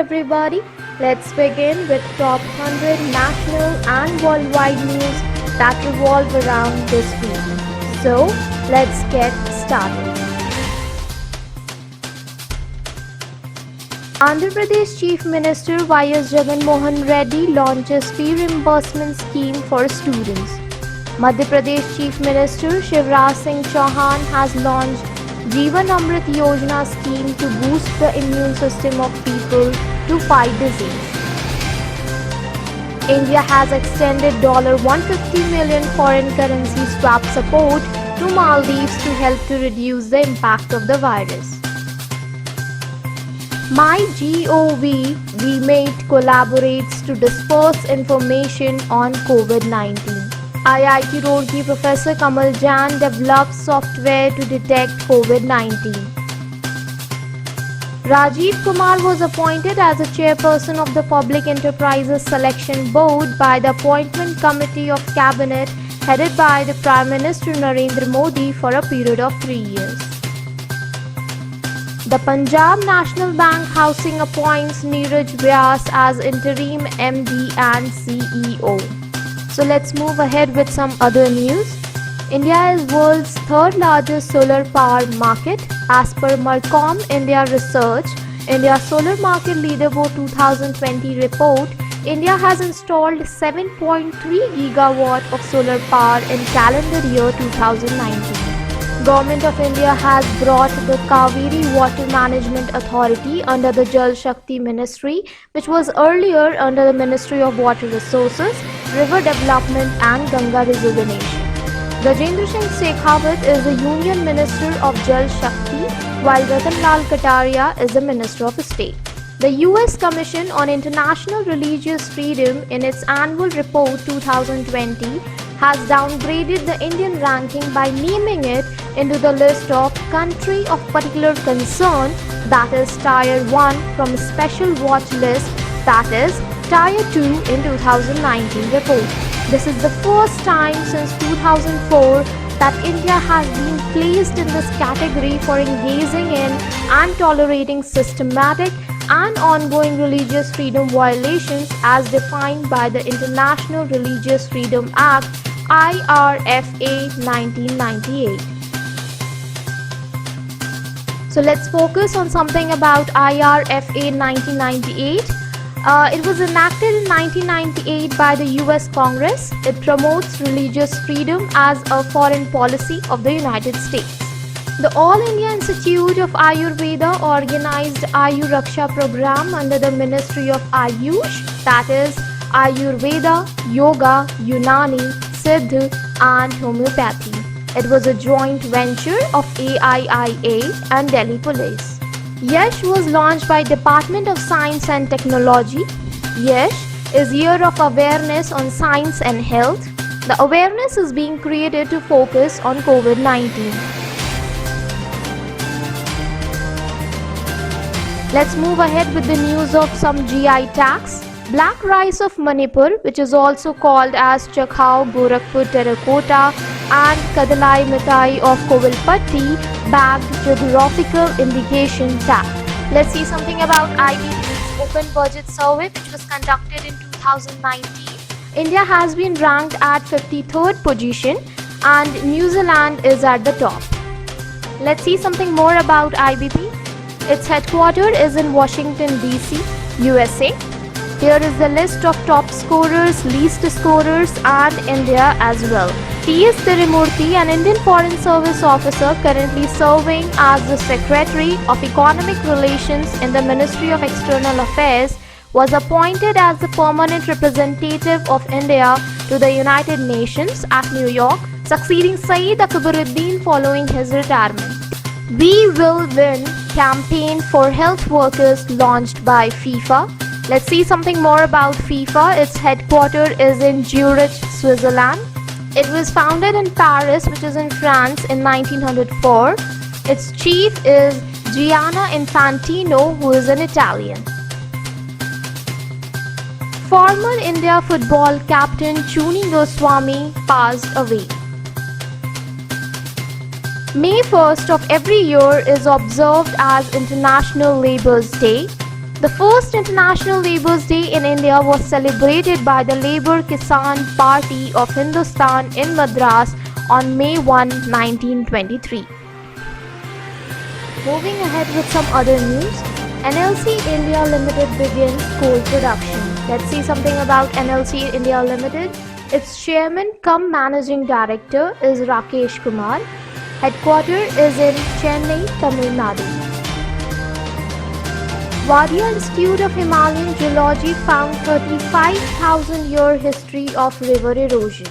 everybody. Let's begin with top 100 national and worldwide news that revolve around this week. So, let's get started. Andhra Pradesh Chief Minister Y.S. Jagan Mohan Reddy launches fee reimbursement scheme for students. Madhya Pradesh Chief Minister Shivraj Singh Chauhan has launched Jeevan Amrit Yojana scheme to boost the immune system of people to fight disease. India has extended $150 million foreign currency swap support to Maldives to help to reduce the impact of the virus. MyGov VMate collaborates to disperse information on COVID-19. IIT Roorkee Professor Kamal Jain develops software to detect COVID-19. Rajiv Kumar was appointed as the chairperson of the Public Enterprises Selection Board by the Appointment Committee of Cabinet headed by the Prime Minister Narendra Modi for a period of 3 years. The Punjab National Bank Housing appoints Neeraj Vyas as interim MD and CEO. So let's move ahead with some other news. India is world's third largest solar power market. As per Marcom India Research, India Solar Market Leaderboard 2020 report, India has installed 7.3 gigawatt of solar power in calendar year 2019. Government of India has brought the Kaveri Water Management Authority under the Jal Shakti Ministry, which was earlier under the Ministry of Water Resources, River Development and Ganga Rejuvenation. Gajendra Singh Shekhawat is the Union Minister of Jal Shakti, while Ratan Lal Kataria is the Minister of State. The US Commission on International Religious Freedom in its annual report 2020 has downgraded the Indian ranking by naming it into the list of country of particular concern, that is Tier 1, from a special watch list, that is Tier 2 in 2019 report. This is the first time since 2004 that India has been placed in this category for engaging in and tolerating systematic and ongoing religious freedom violations as defined by the International Religious Freedom Act IRFA 1998. So let's focus on something about IRFA 1998. It was enacted in 1998 by the US Congress. It promotes religious freedom as a foreign policy of the United States. The All India Institute of Ayurveda organized Ayur Raksha program under the Ministry of Ayush, that is Ayurveda, Yoga, Unani, Siddha and Homeopathy. It was a joint venture of AIIA and Delhi Police. YESH was launched by Department of Science and Technology. YESH is Year of Awareness on Science and Health. The awareness is being created to focus on COVID-19. Let's move ahead with the news of some GI tags. Black rice of Manipur, which is also called as Chakhao Gorakhpur Terracotta and Kadalai Mithai of Kovilpatti, bagged geographical indication tag. Let's see something about IBP's Open Budget Survey, which was conducted in 2019. India has been ranked at 53rd position and New Zealand is at the top. Let's see something more about IBP. Its headquarters is in Washington, D.C., USA. Here is the list of top scorers, least scorers and India as well. T.S. Tirumurthy, an Indian Foreign Service officer currently serving as the Secretary of Economic Relations in the Ministry of External Affairs, was appointed as the permanent representative of India to the United Nations at New York, succeeding Saeed Akbaruddin following his retirement. We Will Win campaign for health workers launched by FIFA. Let's see something more about FIFA. Its headquarters is in Zurich, Switzerland. It was founded in Paris, which is in France, in 1904. Its chief is Gianna Infantino, who is an Italian. Former India football captain Chuni Goswami passed away. May 1st of every year is observed as International Labour's Day. The first International Labour's Day in India was celebrated by the Labour Kisan Party of Hindustan in Madras on May 1, 1923. Moving ahead with some other news, NLC India Limited begins coal production. Let's see something about NLC India Limited. Its chairman cum managing director is Rakesh Kumar. Headquarters is in Chennai, Tamil Nadu. Wadia Institute of Himalayan Geology found 35,000-year history of river erosion.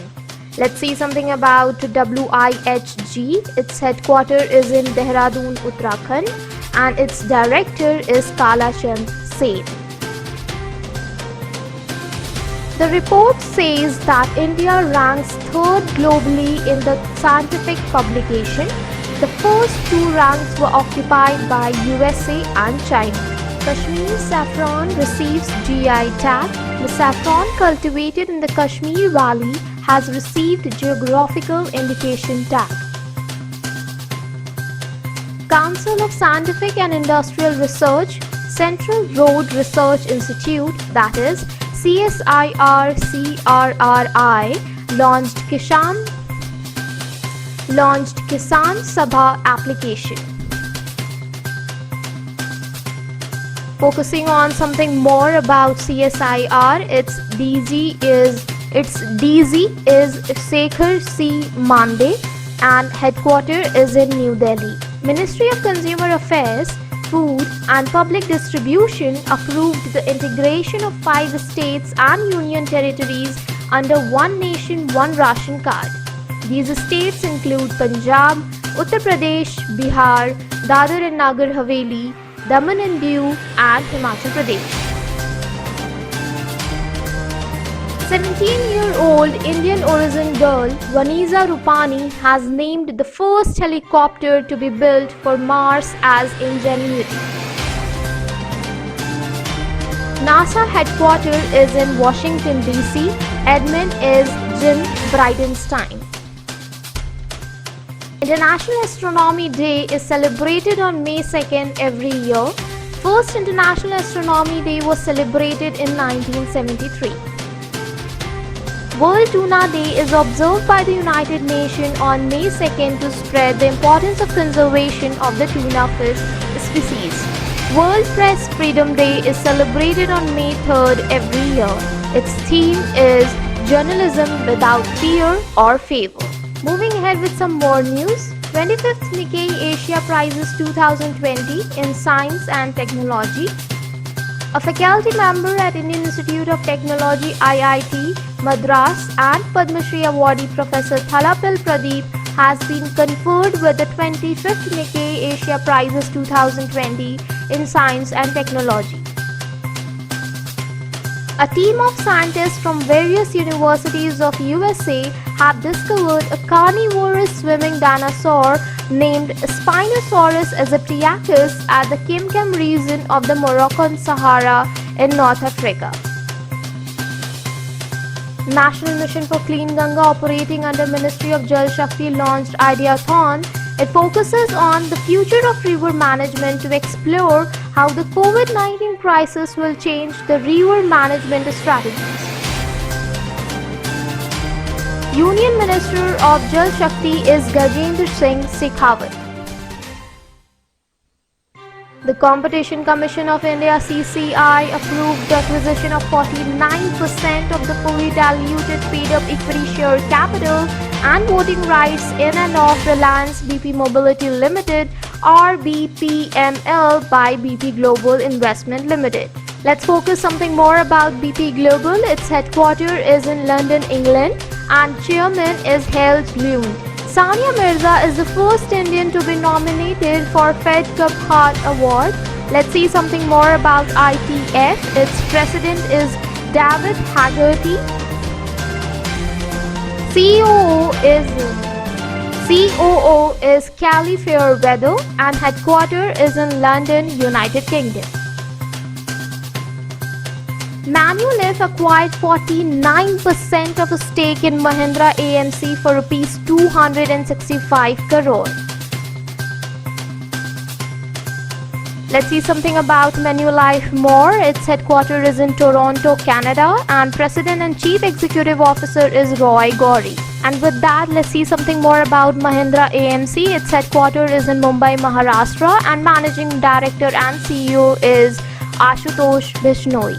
Let's see something about WIHG. Its headquarters is in Dehradun, Uttarakhand, and its director is Kalachand Sen. The report says that India ranks third globally in the scientific publication. The first two ranks were occupied by USA and China. Kashmir saffron receives GI tag. The saffron cultivated in the Kashmir Valley has received geographical indication tag. Council of Scientific and Industrial Research, Central Road Research Institute, that is CSIR-CRRI, launched Kisan Sabha application. Focusing on something more about CSIR, its DG is Shekhar C. Mande and headquarters is in New Delhi. Ministry of Consumer Affairs, Food and Public Distribution approved the integration of 5 states and union territories under One Nation, One Ration Card. These states include Punjab, Uttar Pradesh, Bihar, Dadar and Nagar Haveli, Daman and Diu and Himachal Pradesh. 17-year-old Indian origin girl Vaniza Rupani has named the first helicopter to be built for Mars as Ingenuity. NASA headquarters is in Washington DC. Admin is Jim Bridenstine. International Astronomy Day is celebrated on May 2nd every year. First International Astronomy Day was celebrated in 1973. World Tuna Day is observed by the United Nations on May 2nd to spread the importance of conservation of the tuna fish species. World Press Freedom Day is celebrated on May 3rd every year. Its theme is Journalism Without Fear or Favor. Moving ahead with some more news. 25th Nikkei Asia Prizes 2020 in Science and Technology. A faculty member at Indian Institute of Technology IIT Madras and Padma Shri awardee Professor Thalapil Pradeep has been conferred with the 25th Nikkei Asia Prizes 2020 in Science and Technology. A team of scientists from various universities of USA have discovered a carnivorous swimming dinosaur named Spinosaurus aegyptiacus at the Kimkem region of the Moroccan Sahara in North Africa. National Mission for Clean Ganga operating under Ministry of Jal Shakti launched Ideathon. It focuses on the future of river management to explore how the COVID-19 crisis will change the river management strategies. Union Minister of Jal Shakti is Gajendra Singh Shekhawat. The Competition Commission of India CCI approved the acquisition of 49% of the fully diluted paid-up equity share capital and voting rights in and of Reliance BP Mobility Limited RBPML by BP Global Investment Limited. Let's focus something more about BP Global. Its headquarters is in London, England, and chairman is Held Lund. Sania Mirza is the first Indian to be nominated for Fed Cup Heart Award. Let's see something more about ITF. Its president is David Haggerty. COO is Callie Fairweather and headquarters is in London, United Kingdom. Manulif acquired 49% of a stake in Mahindra AMC for Rs 265 crore. Let's see something about Manulife more. Its headquarters is in Toronto, Canada, and President and Chief Executive Officer is Roy Gori. And with that, let's see something more about Mahindra AMC. Its headquarters is in Mumbai, Maharashtra, and Managing Director and CEO is Ashutosh Bishnoi.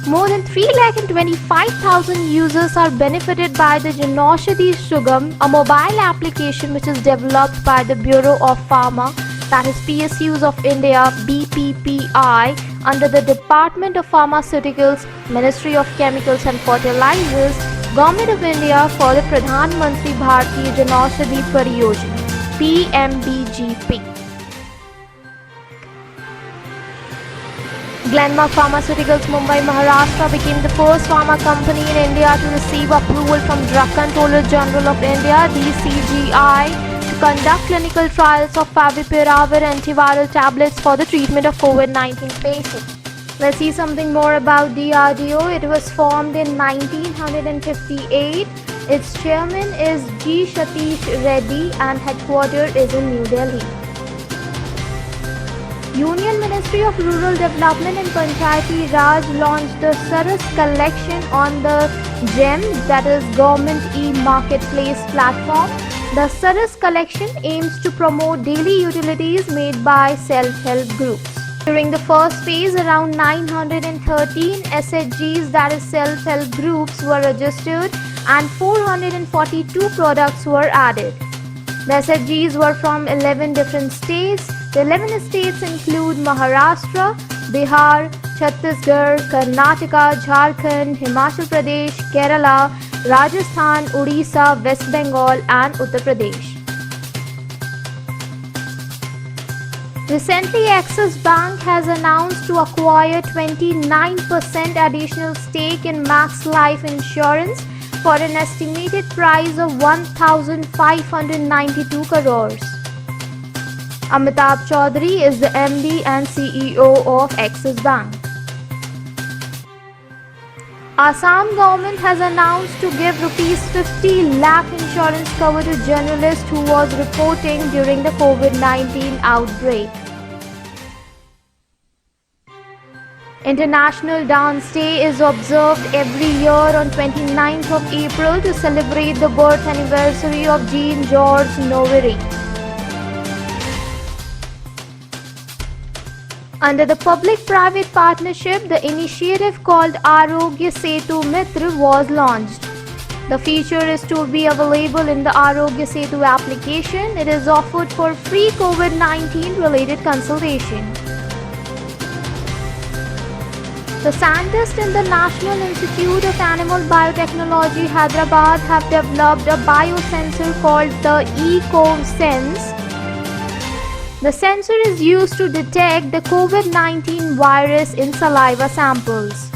More than 3,25,000 users are benefited by the Janaushadhi Sugam, a mobile application which is developed by the Bureau of Pharma, that is PSUs of India, BPPI, under the Department of Pharmaceuticals, Ministry of Chemicals and Fertilizers, Government of India for the Pradhan Mantri Bharatiya Janaushadhi Pariyojana, PMBGP. Glenmark Pharmaceuticals Mumbai, Maharashtra became the first pharma company in India to receive approval from Drug Controller General of India (DCGI) to conduct clinical trials of Favipiravir antiviral tablets for the treatment of COVID-19 patients. Let's see something more about DRDO. It was formed in 1958. Its chairman is G. Satish Reddy and headquarters is in New Delhi. Union Ministry of Rural Development and Panchayati Raj launched the Saras collection on the GEM, that is Government E-Marketplace platform. The Saras collection aims to promote daily utilities made by self-help groups. During the first phase, around 913 SHGs, that is self-help groups, were registered and 442 products were added. The SHGs were from 11 different states. The 11 states include Maharashtra, Bihar, Chhattisgarh, Karnataka, Jharkhand, Himachal Pradesh, Kerala, Rajasthan, Odisha, West Bengal and Uttar Pradesh. Recently, Axis Bank has announced to acquire 29% additional stake in Max Life Insurance for an estimated price of 1,592 crores. Amitabh Chaudhary is the MD and CEO of Axis Bank. Assam government has announced to give ₹50 lakh insurance cover to journalist who was reporting during the COVID-19 outbreak. International Dance Day is observed every year on 29th of April to celebrate the birth anniversary of Jean-Georges Novery. Under the public-private partnership, the initiative called Arogya Setu Mitra was launched. The feature is to be available in the Arogya Setu application. It is offered for free COVID-19 related consultation. The scientists in the National Institute of Animal Biotechnology, Hyderabad, have developed a biosensor called the EcoSense. The sensor is used to detect the COVID-19 virus in saliva samples.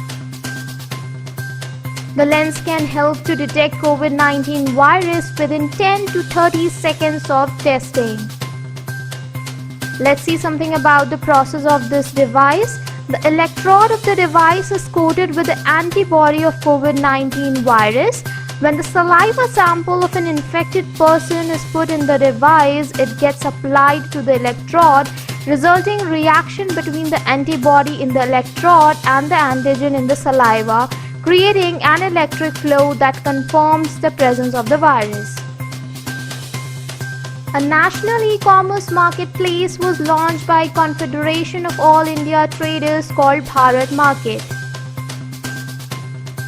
The lens can help to detect COVID-19 virus within 10 to 30 seconds of testing. Let's see something about the process of this device. The electrode of the device is coated with the antibody of COVID-19 virus. When the saliva sample of an infected person is put in the device, it gets applied to the electrode, resulting reaction between the antibody in the electrode and the antigen in the saliva, creating an electric flow that confirms the presence of the virus. A national e-commerce marketplace was launched by Confederation of All India Traders called Bharat Market.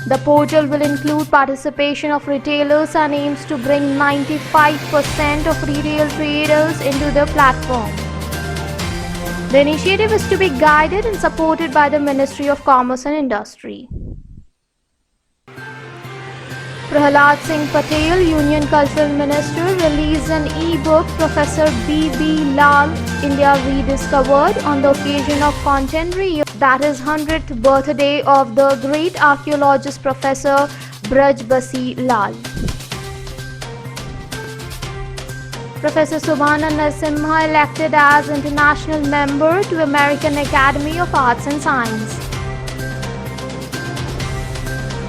The portal will include participation of retailers and aims to bring 95% of retail traders into the platform. The initiative is to be guided and supported by the Ministry of Commerce and Industry. Prahlad Singh Patel, Union Cultural Minister, released an e-book, Professor B.B. Lal, India Rediscovered, on the occasion of centenary, that is 100th birthday of the great archaeologist Professor Braj Basi Lal. Professor Subhana Narasimha elected as international member to American Academy of Arts and Science.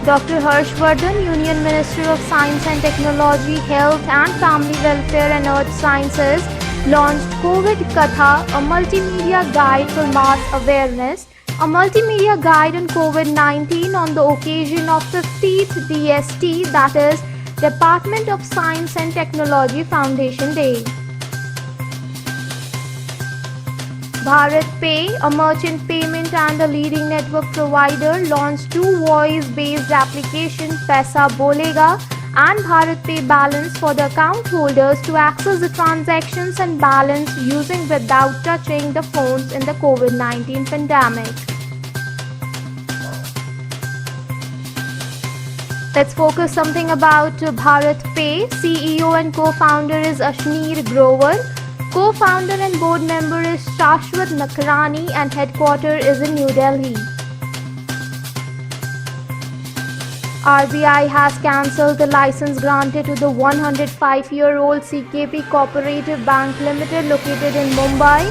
Dr. Harshvardhan, Union Minister of Science and Technology, Health and Family Welfare and Earth Sciences, launched COVID Katha, a multimedia guide for mass awareness, a multimedia guide on COVID-19 on the occasion of 50th DST, that is Department of Science and Technology Foundation Day. Bharat Pay, a merchant payment and a leading network provider, launched two voice-based applications, Paisa Bolega and Bharat Pay Balance, for the account holders to access the transactions and balance using without touching the phones in the COVID-19 pandemic. Let's focus something about Bharat Pay. CEO and co-founder is Ashneer Grover. Co-founder and board member is Shashwat Nakrani and headquarters is in New Delhi. RBI has cancelled the license granted to the 105-year-old CKP Cooperative Bank Limited located in Mumbai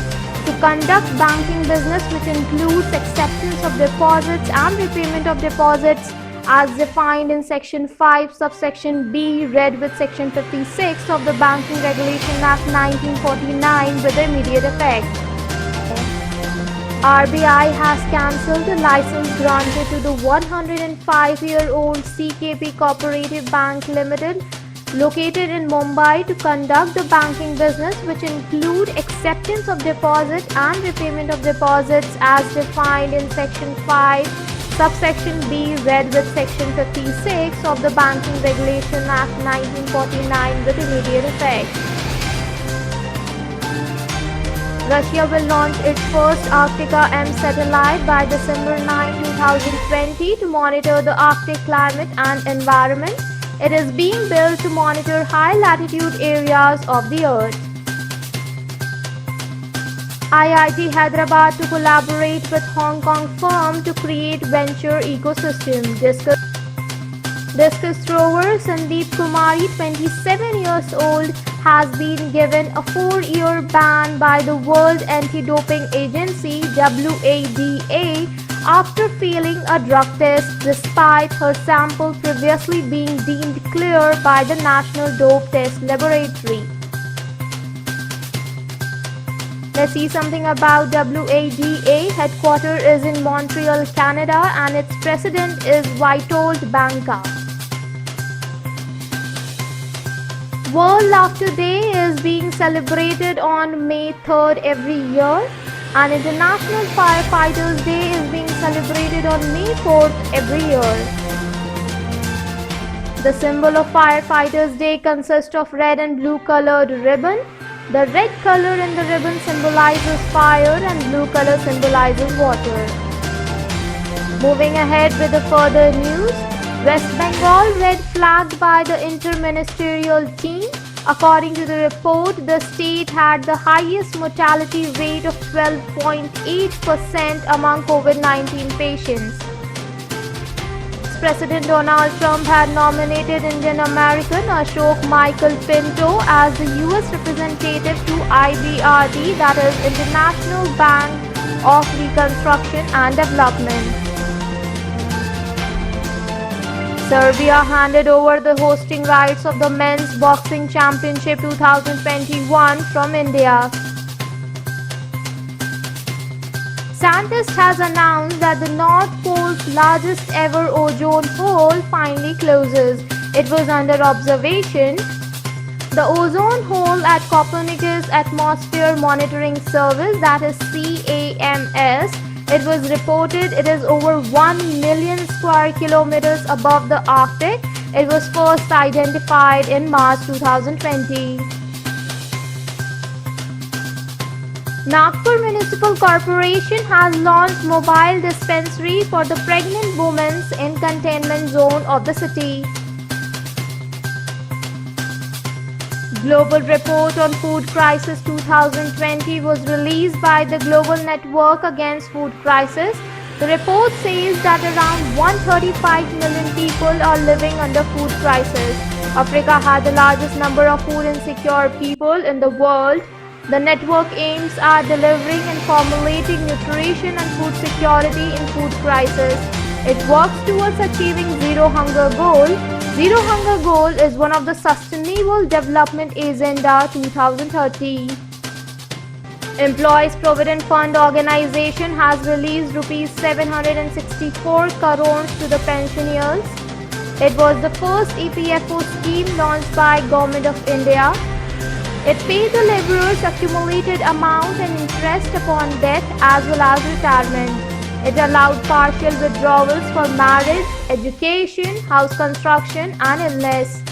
to conduct banking business, which includes acceptance of deposits and repayment of deposits as defined in Section 5, subsection B, read with Section 56 of the Banking Regulation Act 1949 with immediate effect. RBI has cancelled the license granted to the 105-year-old CKP Cooperative Bank Limited located in Mumbai to conduct the banking business, which include acceptance of deposit and repayment of deposits as defined in Section 5, subsection B, read with Section 56 of the Banking Regulation Act 1949 with immediate effect. Russia will launch its first Arctica M satellite by December 9, 2020 to monitor the Arctic climate and environment. It is being built to monitor high latitude areas of the Earth. IIT Hyderabad to collaborate with Hong Kong firm to create venture ecosystem. Discus thrower Sandeep Kumari, 27 years old, has been given a 4-year ban by the World Anti-Doping Agency (WADA) after failing a drug test despite her sample previously being deemed clear by the National Dope Test Laboratory. Let's see something about WADA. Headquarters is in Montreal, Canada, and its president is Witold Banka. World Laughter Day is being celebrated on May 3rd every year, and International Firefighters Day is being celebrated on May 4th every year. The symbol of Firefighters Day consists of red and blue colored ribbon. The red color in the ribbon symbolizes fire and blue color symbolizes water. Moving ahead with the further news, West Bengal red flagged by the interministerial team. According to the report, the state had the highest mortality rate of 12.8% among COVID-19 patients. President Donald Trump had nominated Indian American Ashok Michael Pinto as the US representative to IBRD, that is International Bank of Reconstruction and Development. Serbia handed over the hosting rights of the Men's Boxing Championship 2021 from India. Scientists has announced that the North Pole's largest ever ozone hole finally closes. It was under observation. The ozone hole at Copernicus Atmosphere Monitoring Service, that is CAMS, it was reported it is over 1 million square kilometers above the Arctic. It was first identified in March 2020. Nagpur Municipal Corporation has launched mobile dispensary for the pregnant women in containment zone of the city. Global Report on Food Crisis 2020 was released by the Global Network Against Food Crisis. The report says that around 135 million people are living under food crisis. Africa had the largest number of food insecure people in the world. The network aims at delivering and formulating nutrition and food security in food crisis. It works towards achieving Zero Hunger Goal. Zero Hunger Goal is one of the Sustainable Development Agenda 2030. Employees Provident Fund Organization has released rupees 764 crores to the pensioners. It was the first EPFO scheme launched by Government of India. It paid the laborers accumulated amount and interest upon death as well as retirement. It allowed partial withdrawals for marriage, education, house construction and illness.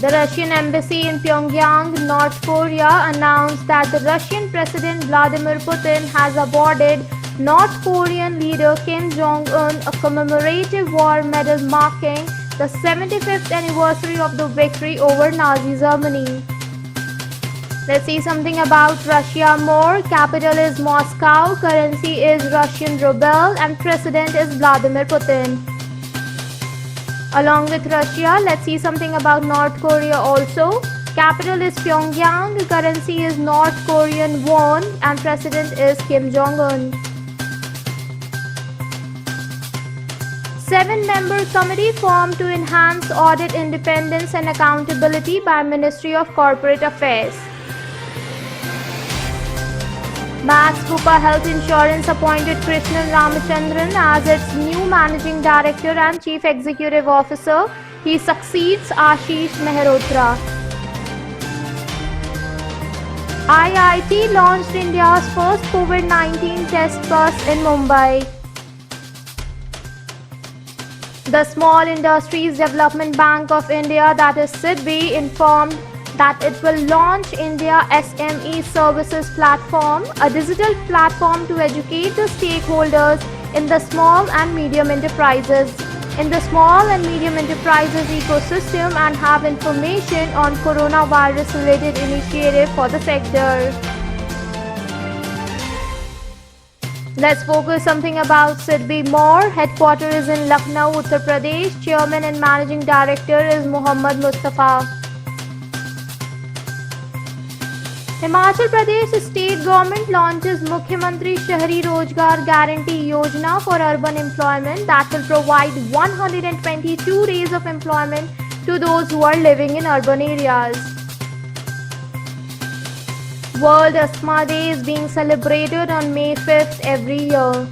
The Russian embassy in Pyongyang, North Korea announced that the Russian President Vladimir Putin has awarded North Korean leader Kim Jong-un a commemorative war medal marking the 75th anniversary of the victory over Nazi Germany. Let's see something about Russia more. Capital is Moscow, currency is Russian ruble and president is Vladimir Putin. Along with Russia, let's see something about North Korea also. Capital is Pyongyang, currency is North Korean won and president is Kim Jong-un. 7-member committee formed to enhance audit independence and accountability by Ministry of Corporate Affairs. Max Bupa Health Insurance appointed Krishnan Ramachandran as its new Managing Director and Chief Executive Officer. He succeeds Ashish Mehrotra. IIT launched India's first COVID-19 test bus in Mumbai. The Small Industries Development Bank of India, that is SIDBI, informed that it will launch India SME Services Platform, a digital platform to educate the stakeholders in the small and medium enterprises ecosystem and have information on coronavirus related initiative for the sector. Let's focus something about SIDBI more. Headquarters is in Lucknow, Uttar Pradesh. Chairman and Managing Director is Muhammad Mustafa. Himachal Pradesh State Government launches Mukhyamantri Shahri Rozgar Guarantee Yojana for urban employment that will provide 122 days of employment to those who are living in urban areas. World Asthma Day is being celebrated on May 5th every year.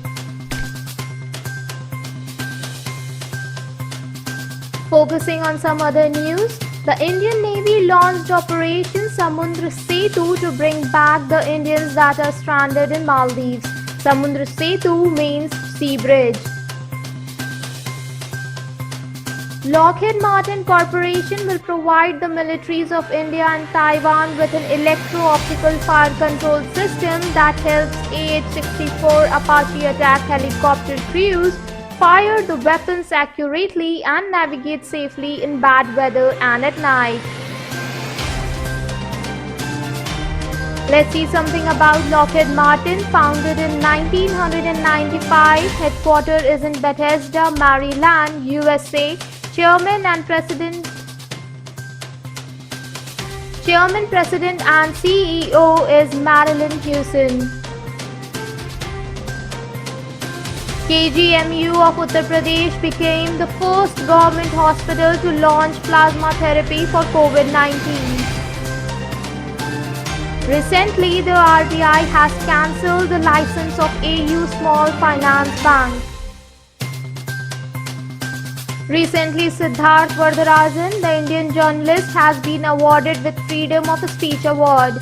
Focusing on some other news, the Indian Navy launched Operation Samudra Setu to bring back the Indians that are stranded in Maldives. Samudra Setu means sea bridge. Lockheed Martin Corporation will provide the militaries of India and Taiwan with an electro-optical fire control system that helps AH-64 Apache attack helicopter crews fire the weapons accurately and navigate safely in bad weather and at night. Let's see something about Lockheed Martin. Founded in 1995, headquarters is in Bethesda, Maryland, USA. Chairman, President and CEO is Marilyn Hewson. KGMU of Uttar Pradesh became the first government hospital to launch plasma therapy for COVID-19. Recently, the RBI has cancelled the license of AU Small Finance Bank. Recently, Siddharth Vardarajan, the Indian journalist, has been awarded with Freedom of Speech Award.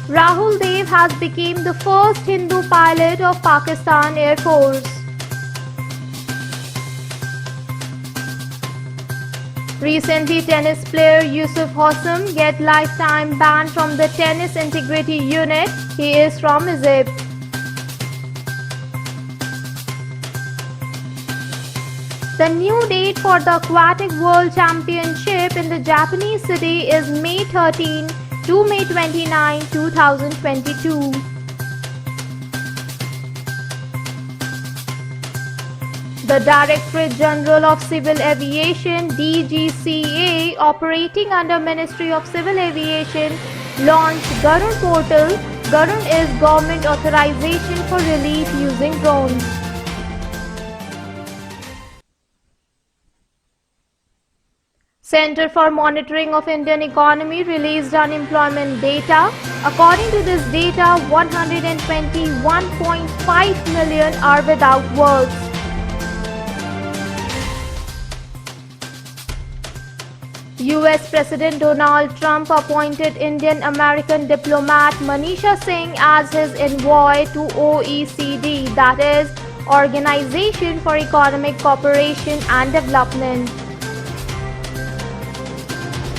Rahul Dev has become the first Hindu pilot of Pakistan Air Force. Recently, tennis player Yusuf Hossam get lifetime ban from the Tennis Integrity Unit. He is from Egypt. The new date for the Aquatic World Championship in the Japanese city is May 13 to May 29, 2022. The Directorate General of Civil Aviation (DGCA), operating under Ministry of Civil Aviation, launched Garud portal. Garud is government authorization for relief using drones. Center for Monitoring of Indian Economy released unemployment data. According to this data, 121.5 million are without work. US President Donald Trump appointed Indian-American diplomat Manisha Singh as his envoy to OECD, that is, Organization for Economic Cooperation and Development.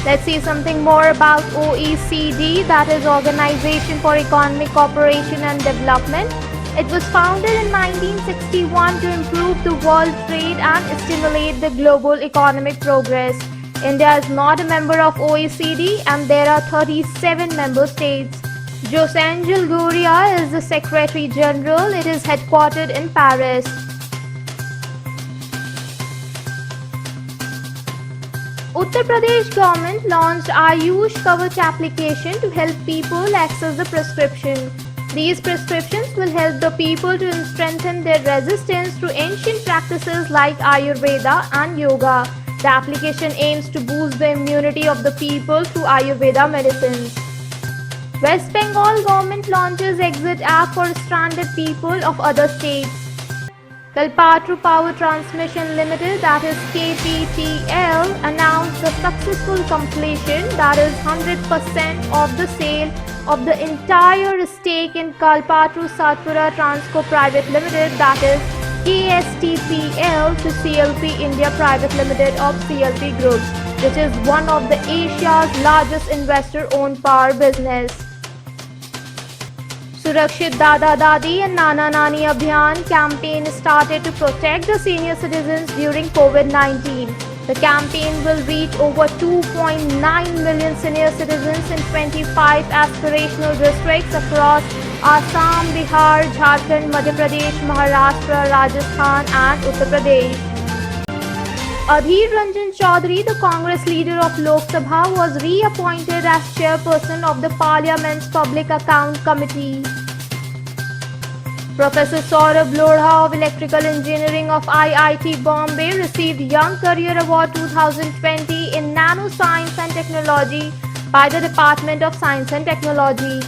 Let's see something more about OECD, that is Organization for Economic Cooperation and Development. It was founded in 1961 to improve the world trade and stimulate the global economic progress. India is not a member of OECD and there are 37 member states. Josengel Guria is the Secretary General. It is headquartered in Paris. Uttar Pradesh government launched Ayush Kavach application to help people access the prescription. These prescriptions will help the people to strengthen their resistance to ancient practices like Ayurveda and Yoga. The application aims to boost the immunity of the people through Ayurveda medicines. West Bengal government launches exit app for stranded people of other states. Kalpatru Power Transmission Limited, that is KPTL, announced the successful completion, that is 100% of the sale of the entire stake in Kalpatru Satpura Transco Private Limited, that is KSTPL, to CLP India Private Limited of CLP Group, which is one of the Asia's largest investor-owned power business. Surakshit Dada Dadi and Nana Nani Abhiyan campaign started to protect the senior citizens during COVID-19. The campaign will reach over 2.9 million senior citizens in 25 aspirational districts across Assam, Bihar, Jharkhand, Madhya Pradesh, Maharashtra, Rajasthan and Uttar Pradesh. Adhir Ranjan Chaudhary, the Congress leader of Lok Sabha, was reappointed as chairperson of the Parliament's Public Account Committee. Professor Saurabh Lodha of Electrical Engineering of IIT Bombay received Young Career Award 2020 in Nanoscience and Technology by the Department of Science and Technology.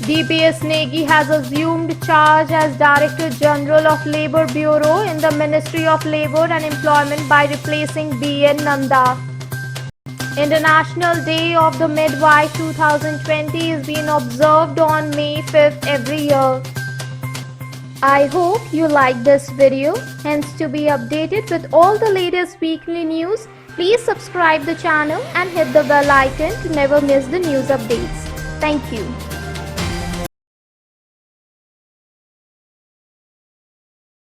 DPS Negi has assumed charge as Director General of Labour Bureau in the Ministry of Labour and Employment by replacing B.N. Nanda. International Day of the Midwife 2020 is being observed on May 5th every year. I hope you liked this video. Hence, to be updated with all the latest weekly news, please subscribe the channel and hit the bell icon to never miss the news updates. Thank you.